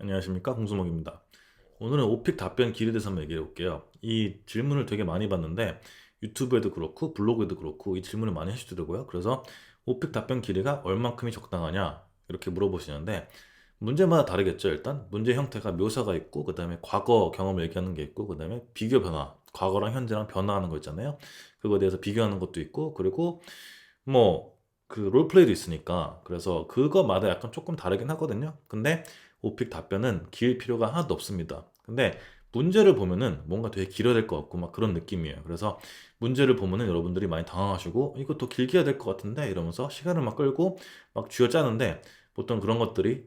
안녕하십니까, 홍수목입니다. 오늘은 오픽 답변 길이에 대해서 한번 얘기해 볼게요. 이 질문을 되게 많이 받는데 유튜브에도 그렇고 블로그에도 그렇고 이 질문을 많이 해주더라고요. 그래서 오픽 답변 길이가 얼만큼이 적당하냐 이렇게 물어보시는데 문제마다 다르겠죠. 일단 문제 형태가 묘사가 있고 그 다음에 과거 경험을 얘기하는 게 있고 그 다음에 비교 변화, 과거랑 현재랑 변화하는 거 있잖아요. 그거에 대해서 비교하는 것도 있고 그리고 뭐 그 롤플레이도 있으니까 그래서 그거마다 약간 조금 다르긴 하거든요. 근데 오픽 답변은 길 필요가 하나도 없습니다. 근데 문제를 보면은 뭔가 되게 길어야 될 것 같고 막 그런 느낌이에요. 그래서 문제를 보면은 여러분들이 많이 당황하시고 이거 또 길게 해야 될 것 같은데 이러면서 시간을 막 끌고 막 쥐어짜는데 보통 그런 것들이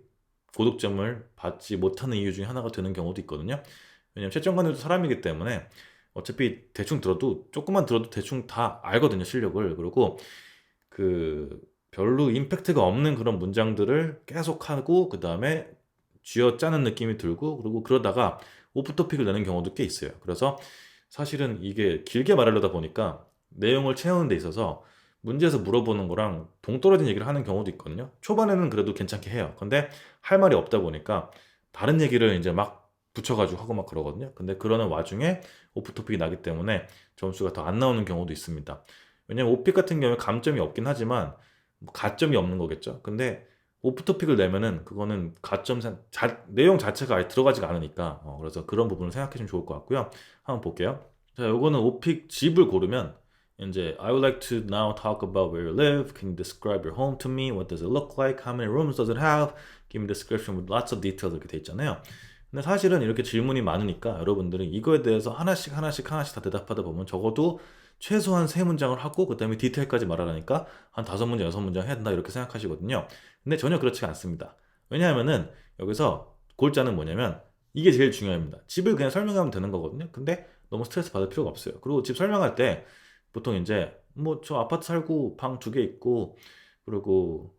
고득점을 받지 못하는 이유 중에 하나가 되는 경우도 있거든요. 왜냐면 채점관들도 사람이기 때문에 어차피 대충 들어도 조금만 들어도 대충 다 알거든요, 실력을. 그리고 그 별로 임팩트가 없는 그런 문장들을 계속하고 그다음에 쥐어짜는 느낌이 들고 그리고 그러다가 오프 토픽을 내는 경우도 꽤 있어요. 그래서 사실은 이게 길게 말하려다 보니까 내용을 채우는 데 있어서 문제에서 물어보는 거랑 동떨어진 얘기를 하는 경우도 있거든요. 초반에는 그래도 괜찮게 해요. 근데 할 말이 없다 보니까 다른 얘기를 이제 막 붙여가지고 하고 막 그러거든요. 근데 그러는 와중에 오프 토픽이 나기 때문에 점수가 더 안 나오는 경우도 있습니다. 왜냐면 오픽 같은 경우에 감점이 없긴 하지만 뭐 가점이 없는 거겠죠. 근데 오프토픽을 내면은 그거는 내용 자체가 아예 들어가지가 않으니까 그래서 그런 부분을 생각해 주면 좋을 것 같고요. 한번 볼게요. 자, 요거는 오픽 집을 고르면 이제 I would like to now talk about where you live. Can you describe your home to me? What does it look like? How many rooms does it have? Give me description with lots of details 이렇게 돼 있잖아요. 근데 사실은 이렇게 질문이 많으니까 여러분들은 이거에 대해서 하나씩 다 대답하다 보면 적어도 최소한 세 문장을 하고 그다음에 디테일까지 말하라니까 한 다섯 문장, 여섯 문장 해야 된다 이렇게 생각하시거든요. 근데 전혀 그렇지가 않습니다. 왜냐하면은 여기서 골자는 뭐냐면 이게 제일 중요합니다. 집을 그냥 설명하면 되는 거거든요. 근데 너무 스트레스 받을 필요가 없어요. 그리고 집 설명할 때 보통 이제 뭐 저 아파트 살고 방 두 개 있고 그리고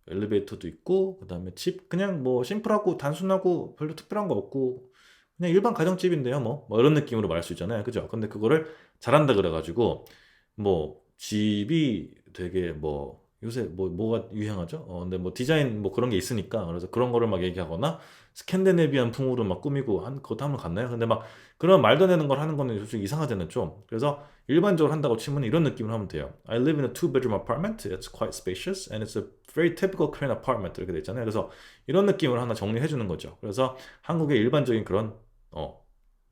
엘리베이터도 있고 그다음에 집 그냥 뭐 심플하고 단순하고 별로 특별한 거 없고 그냥 일반 가정집인데요 뭐 이런 느낌으로 말할 수 있잖아요, 그죠? 근데 그거를 잘한다 그래가지고 뭐 집이 되게 뭐 요새 뭐가 유행하죠? 근데 뭐 디자인 뭐 그런 게 있으니까 그래서 그런 거를 막 얘기하거나 스캔디네비안 풍으로 막 꾸미고 한 그것도 한번 갔나요? 근데 막 그런 말도 안 되는 걸 하는 거는 솔직히 이상하잖아요 좀. 그래서 일반적으로 한다고 치면 이런 느낌으로 하면 돼요. I live in a two-bedroom apartment. It's quite spacious and it's a very typical Korean apartment 이렇게 돼 있잖아요. 그래서 이런 느낌으로 하나 정리해 주는 거죠. 그래서 한국의 일반적인 그런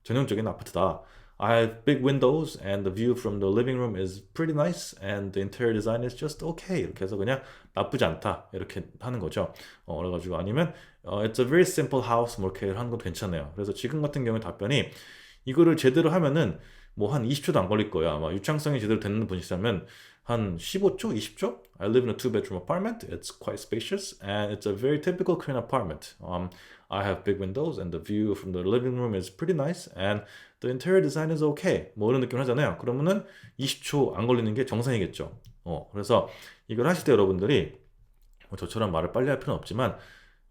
전형적인 아파트다. I have big windows and the view from the living room is pretty nice and the interior design is just okay. 이렇게 해서 그냥 나쁘지 않다 이렇게 하는 거죠. 그래가지고 아니면 it's a very simple house 뭐 이렇게 하는 것도 괜찮아요. 그래서 지금 같은 경우에 답변이 이거를 제대로 하면은 뭐 한 20초도 안 걸릴 거예요. 아마 유창성이 제대로 되는 분이시라면 한 15초, 20초? I live in a two-bedroom apartment. It's quite spacious and it's a very typical Korean apartment. I have big windows and the view from the living room is pretty nice and the interior design is okay. 뭐 이런 느낌 하잖아요. 그러면은 20초 안 걸리는 게 정상이겠죠. 그래서 이걸 하실 때 여러분들이 뭐 저처럼 말을 빨리 할 필요는 없지만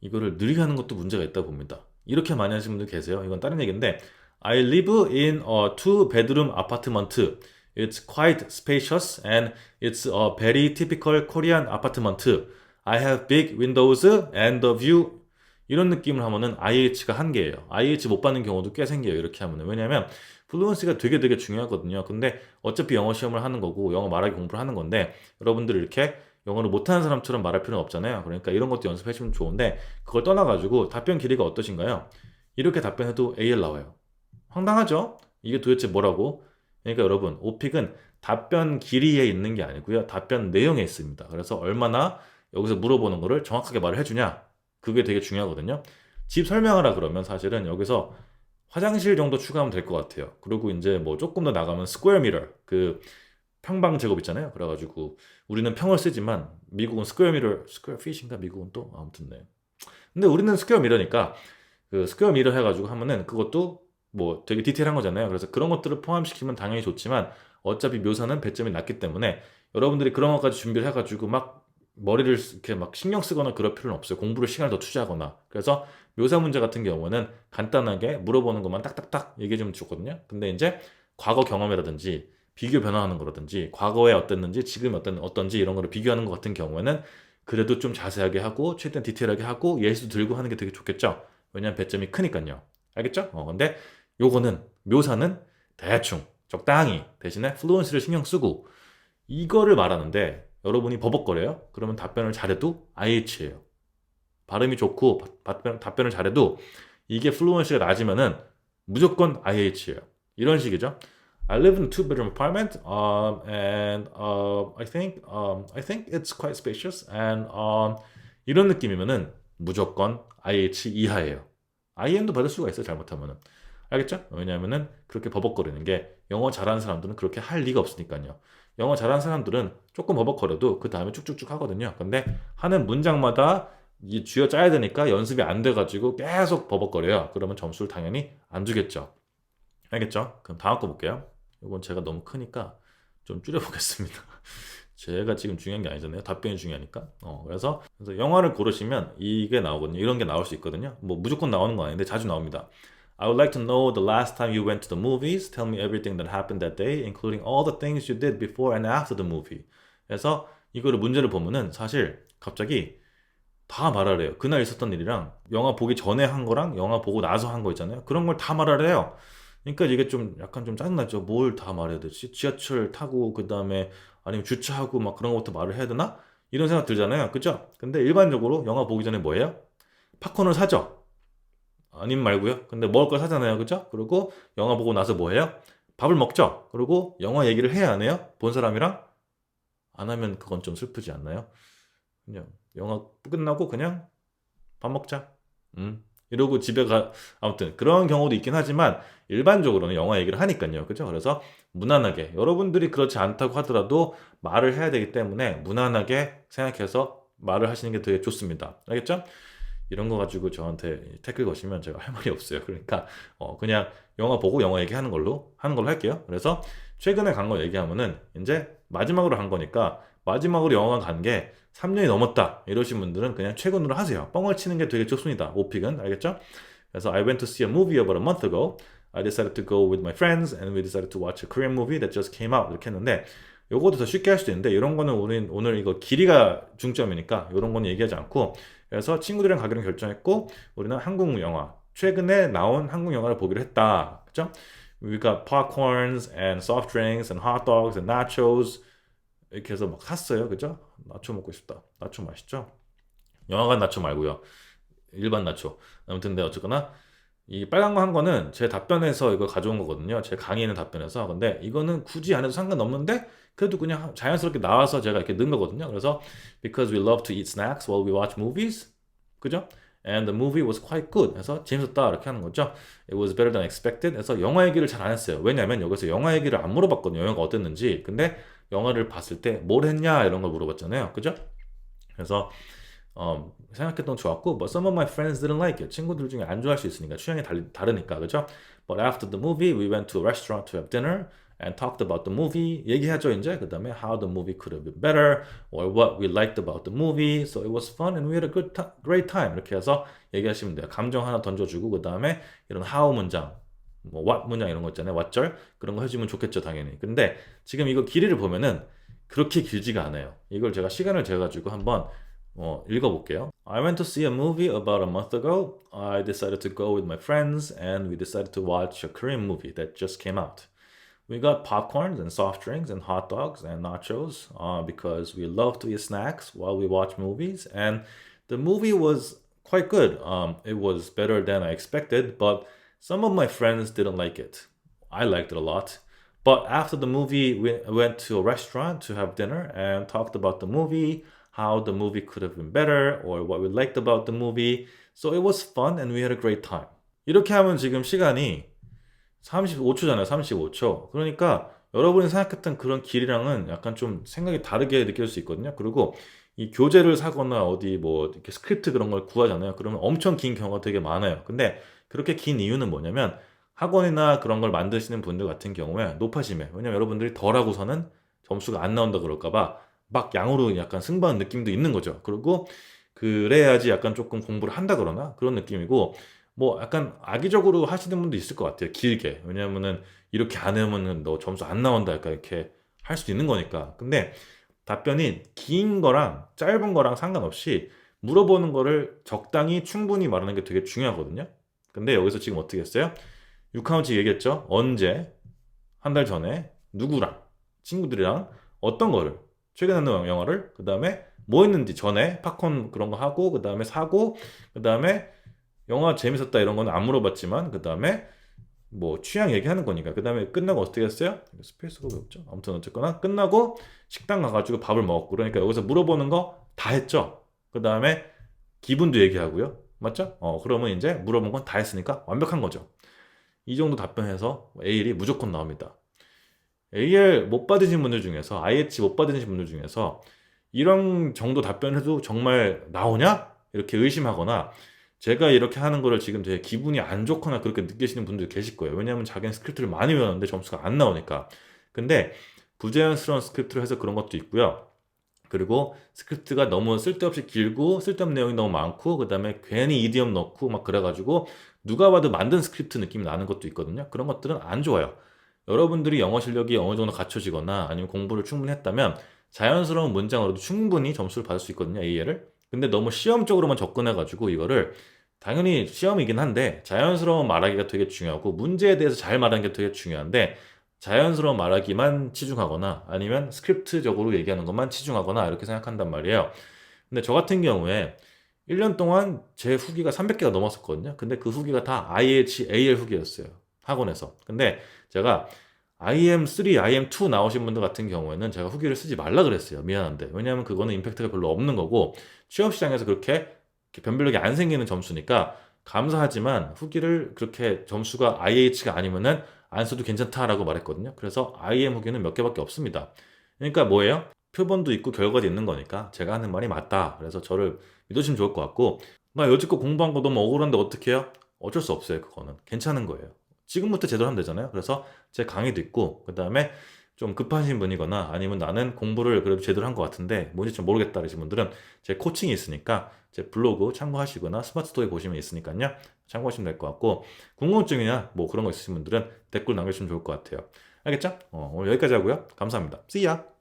이거를 느리게 하는 것도 문제가 있다 봅니다. 이렇게 많이 하시는 분들 계세요. 이건 다른 얘기인데 I live in a two-bedroom apartment. It's quite spacious and it's a very typical Korean apartment. I have big windows and the view 이런 느낌을 하면은 IH가 한 개예요. IH 못 받는 경우도 꽤 생겨요. 이렇게 하면은. 왜냐면 플루언시가 되게 중요하거든요. 근데 어차피 영어 시험을 하는 거고 영어 말하기 공부를 하는 건데 여러분들이 이렇게 영어를 못하는 사람처럼 말할 필요는 없잖아요. 그러니까 이런 것도 연습해 주면 좋은데 그걸 떠나가지고 답변 길이가 어떠신가요? 이렇게 답변해도 AL 나와요. 황당하죠? 이게 도대체 뭐라고? 그러니까 여러분, 오픽은 답변 길이에 있는 게 아니고요. 답변 내용에 있습니다. 그래서 얼마나 여기서 물어보는 거를 정확하게 말을 해주냐. 그게 되게 중요하거든요. 집 설명하라 그러면 사실은 여기서 화장실 정도 추가하면 될 것 같아요. 그리고 이제 뭐 조금 더 나가면 스퀘어 미러, 그 평방 제곱 있잖아요. 그래가지고 우리는 평을 쓰지만 미국은 스퀘어 미러, 스퀘어 핏인가 미국은 또 아무튼 네. 근데 우리는 스퀘어 미러니까 그 스퀘어 미러 해가지고 하면은 그것도 뭐 되게 디테일한 거잖아요. 그래서 그런 것들을 포함시키면 당연히 좋지만 어차피 묘사는 배점이 낮기 때문에 여러분들이 그런 것까지 준비를 해가지고 막 머리를 이렇게 막 신경 쓰거나 그럴 필요는 없어요. 공부를 시간을 더 투자하거나. 그래서 묘사 문제 같은 경우는 간단하게 물어보는 것만 딱딱딱 얘기해 주면 좋거든요. 근데 이제 과거 경험이라든지 비교 변화하는 거라든지 과거에 어땠는지 지금 어떤지 이런 거를 비교하는 것 같은 경우에는 그래도 좀 자세하게 하고 최대한 디테일하게 하고 예시도 들고 하는 게 되게 좋겠죠. 왜냐면 배점이 크니까요. 알겠죠? 근데 요거는 묘사는 대충 적당히 대신에 fluency를 신경 쓰고 이거를 말하는데 여러분이 버벅거려요? 그러면 답변을 잘해도 IH예요. 발음이 좋고 답변을 잘해도 이게 플루언시가 낮으면은 무조건 IH예요. 이런 식이죠. I live in a two-bedroom apartment, and I think it's quite spacious, and 이런 느낌이면은 무조건 IH 이하예요. IM도 받을 수가 있어요. 잘못하면은. 알겠죠? 왜냐하면은 그렇게 버벅거리는 게 영어 잘하는 사람들은 그렇게 할 리가 없으니까요. 영어 잘하는 사람들은 조금 버벅거려도 그 다음에 쭉쭉쭉 하거든요. 근데 하는 문장마다 이 쥐어 짜야 되니까 연습이 안 돼가지고 계속 버벅거려요. 그러면 점수를 당연히 안 주겠죠. 알겠죠? 그럼 다음 거 볼게요. 이건 제가 너무 크니까 좀 줄여보겠습니다. 제가 지금 중요한 게 아니잖아요. 답변이 중요하니까. 그래서 영화를 고르시면 이게 나오거든요. 이런 게 나올 수 있거든요. 뭐 무조건 나오는 건 아닌데 자주 나옵니다. I would like to know the last time you went to the movies. Tell me everything that happened that day, including all the things you did before and after the movie. 그래서 이거를 문제를 보면은 사실 갑자기 다 말하래요. 그날 있었던 일이랑 영화 보기 전에 한 거랑 영화 보고 나서 한 거 있잖아요. 그런 걸 다 말하래요. 그러니까 이게 좀 약간 좀 짜증나죠. 뭘 다 말해야 되지? 지하철 타고 그다음에 아니면 주차하고 막 그런 것부터 말을 해야 되나? 이런 생각 들잖아요. 그죠? 근데 일반적으로 영화 보기 전에 뭐예요? 팝콘을 사죠. 아님 말고요. 근데 먹을 걸 사잖아요. 그죠? 그리고 영화 보고 나서 뭐예요? 밥을 먹죠. 그리고 영화 얘기를 해야 안 해요? 본 사람이랑? 안 하면 그건 좀 슬프지 않나요? 그냥 영화 끝나고 그냥 밥 먹자. 이러고 집에 가, 아무튼 그런 경우도 있긴 하지만 일반적으로는 영화 얘기를 하니까요. 그죠? 그래서 무난하게 여러분들이 그렇지 않다고 하더라도 말을 해야 되기 때문에 무난하게 생각해서 말을 하시는 게 되게 좋습니다. 알겠죠? 이런 거 가지고 저한테 태클 거시면 제가 할 말이 없어요. 그러니까 그냥 영화 보고 영화 얘기하는 걸로 할게요. 그래서 최근에 간 거 얘기하면은 이제 마지막으로 간 거니까 마지막으로 영화 간 게 3년이 넘었다 이러신 분들은 그냥 최근으로 하세요. 뻥을 치는 게 되게 좋습니다. 오픽은 알겠죠? 그래서 I went to see a movie about a month ago. I decided to go with my friends and we decided to watch a Korean movie that just came out 이렇게 했는데 요것도 더 쉽게 할 수도 있는데 이런 거는 우린 오늘 이거 길이가 중점이니까 이런 거는 얘기하지 않고 그래서 친구들이랑 가기로 결정했고 우리는 한국 영화 최근에 나온 한국 영화를 보기로 했다. 그죠? We got popcorns and soft drinks and hot dogs and nachos 이렇게 해서 막 샀어요. 그죠? 나초 먹고 싶다. 나초 맛있죠? 영화관 나초 말고요. 일반 나초. 아무튼 근데 어쨌거나 이 빨간 거 한 거는 제 답변에서 이거 가져온 거거든요. 제 강의 있는 답변에서. 근데 이거는 굳이 안 해도 상관없는데 그래도 그냥 자연스럽게 나와서 제가 이렇게 넣은 거거든요. 그래서 because we love to eat snacks while we watch movies. 그죠? And the movie was quite good. 그래서 재밌었다 이렇게 하는 거죠. It was better than expected. 그래서 영화 얘기를 잘 안 했어요. 왜냐면 여기서 영화 얘기를 안 물어봤거든요. 영화가 어땠는지. 근데 영화를 봤을 때 뭘 했냐 이런 걸 물어봤잖아요. 그죠? 그래서 생각했던 건 좋았고, but some of my friends didn't like it. 친구들 중에 안 좋아할 수 있으니까 취향이 다르니까, 그죠? But after the movie, we went to a restaurant to have dinner and talked about the movie. 얘기하죠 이제. 그 다음에 how the movie could have been better or what we liked about the movie. So it was fun and we had a great time. 이렇게 해서 얘기하시면 돼요. 감정 하나 던져주고 그 다음에 이런 how 문장. 뭐 what 문장 이런 거 있잖아요. what절 그런 거 해주면 좋겠죠 당연히. 근데 지금 이거 길이를 보면은 그렇게 길지가 않아요. 이걸 제가 시간을 재가지고 한번 읽어볼게요. I went to see a movie about a month ago. I decided to go with my friends and we decided to watch a Korean movie that just came out. We got popcorns and soft drinks and hot dogs and nachos because we love to eat snacks while we watch movies. And the movie was quite good. It was better than I expected, but some of my friends didn't like it. I liked it a lot. But after the movie, we went to a restaurant to have dinner and talked about the movie, how the movie could have been better, or what we liked about the movie. So it was fun and we had a great time. 이렇게 하면 지금 시간이 35초잖아요. 35초. 그러니까 여러분이 생각했던 그런 길이랑은 약간 좀 생각이 다르게 느껴질 수 있거든요. 그리고 이 교재를 사거나 어디 뭐 이렇게 스크립트 그런 걸 구하잖아요. 그러면 엄청 긴 경우가 되게 많아요. 근데 그렇게 긴 이유는 뭐냐면 학원이나 그런 걸 만드시는 분들 같은 경우에 높아지면 왜냐면 여러분들이 덜 하고서는 점수가 안 나온다 그럴까봐 막 양으로 약간 승부하는 느낌도 있는 거죠. 그리고 그래야지 약간 조금 공부를 한다 그러나 그런 느낌이고 뭐 약간 악의적으로 하시는 분도 있을 것 같아요. 길게. 왜냐면은 이렇게 안 하면은 너 점수 안 나온다. 약간 이렇게 할 수도 있는 거니까. 근데 답변이 긴 거랑 짧은 거랑 상관없이 물어보는 거를 적당히 충분히 말하는 게 되게 중요하거든요. 근데 여기서 지금 어떻게 했어요? 6카운치 얘기했죠. 언제, 한 달 전에, 누구랑, 친구들이랑 어떤 거를, 최근에 본 영화를, 그 다음에 뭐 했는지 전에 팝콘 그런 거 하고, 그 다음에 사고, 그 다음에 영화 재밌었다 이런 거는 안 물어봤지만, 그 다음에 뭐 취향 얘기하는 거니까. 그 다음에 끝나고 어떻게 했어요? 스페이스가 왜 없죠? 아무튼 어쨌거나 끝나고 식당 가가지고 밥을 먹었고, 그러니까 여기서 물어보는 거 다 했죠. 그 다음에 기분도 얘기하고요. 맞죠? 그러면 이제 물어본 건 다 했으니까 완벽한 거죠. 이 정도 답변해서 A일이 무조건 나옵니다. AL 못 받으신 분들 중에서, IH 못 받으신 분들 중에서 이런 정도 답변해도 정말 나오냐? 이렇게 의심하거나, 제가 이렇게 하는 거를 지금 되게 기분이 안 좋거나 그렇게 느끼시는 분들 계실 거예요. 왜냐하면 자기는 스크립트를 많이 외웠는데 점수가 안 나오니까. 근데 부자연스러운 스크립트를 해서 그런 것도 있고요. 그리고 스크립트가 너무 쓸데없이 길고 쓸데없는 내용이 너무 많고, 그 다음에 괜히 이디엄 넣고 막 그래가지고 누가 봐도 만든 스크립트 느낌이 나는 것도 있거든요. 그런 것들은 안 좋아요. 여러분들이 영어 실력이 어느 정도 갖춰지거나 아니면 공부를 충분히 했다면 자연스러운 문장으로도 충분히 점수를 받을 수 있거든요, A를. 근데 너무 시험적으로만 접근해가지고 이거를, 당연히 시험이긴 한데 자연스러운 말하기가 되게 중요하고 문제에 대해서 잘 말하는 게 되게 중요한데, 자연스러운 말하기만 치중하거나 아니면 스크립트적으로 얘기하는 것만 치중하거나 이렇게 생각한단 말이에요. 근데 저 같은 경우에 1년 동안 제 후기가 300개가 넘었었거든요. 근데 그 후기가 다 IH, AL 후기였어요. 학원에서. 근데 제가 IM3, IM2 나오신 분들 같은 경우에는 제가 후기를 쓰지 말라 그랬어요. 미안한데. 왜냐하면 그거는 임팩트가 별로 없는 거고, 취업 시장에서 그렇게 변별력이 안 생기는 점수니까, 감사하지만 후기를 그렇게 점수가 IH가 아니면은 안 써도 괜찮다라고 말했거든요. 그래서 IM 후기는 몇 개밖에 없습니다. 그러니까 뭐예요? 표본도 있고 결과도 있는 거니까 제가 하는 말이 맞다. 그래서 저를 믿으시면 좋을 것 같고, 나 여지껏 공부한 거 너무 억울한데 어떻게 해요? 어쩔 수 없어요. 그거는 괜찮은 거예요. 지금부터 제대로 하면 되잖아요. 그래서 제 강의도 있고, 그 다음에 좀 급하신 분이거나 아니면 나는 공부를 그래도 제대로 한 것 같은데 뭔지 좀 모르겠다 그러신 분들은 제 코칭이 있으니까 제 블로그 참고하시거나 스마트스토리 보시면 있으니까요. 참고하시면 될 것 같고, 궁금증이나 뭐 그런 거 있으신 분들은 댓글 남겨주시면 좋을 것 같아요. 알겠죠? 오늘 여기까지 하고요. 감사합니다. See ya!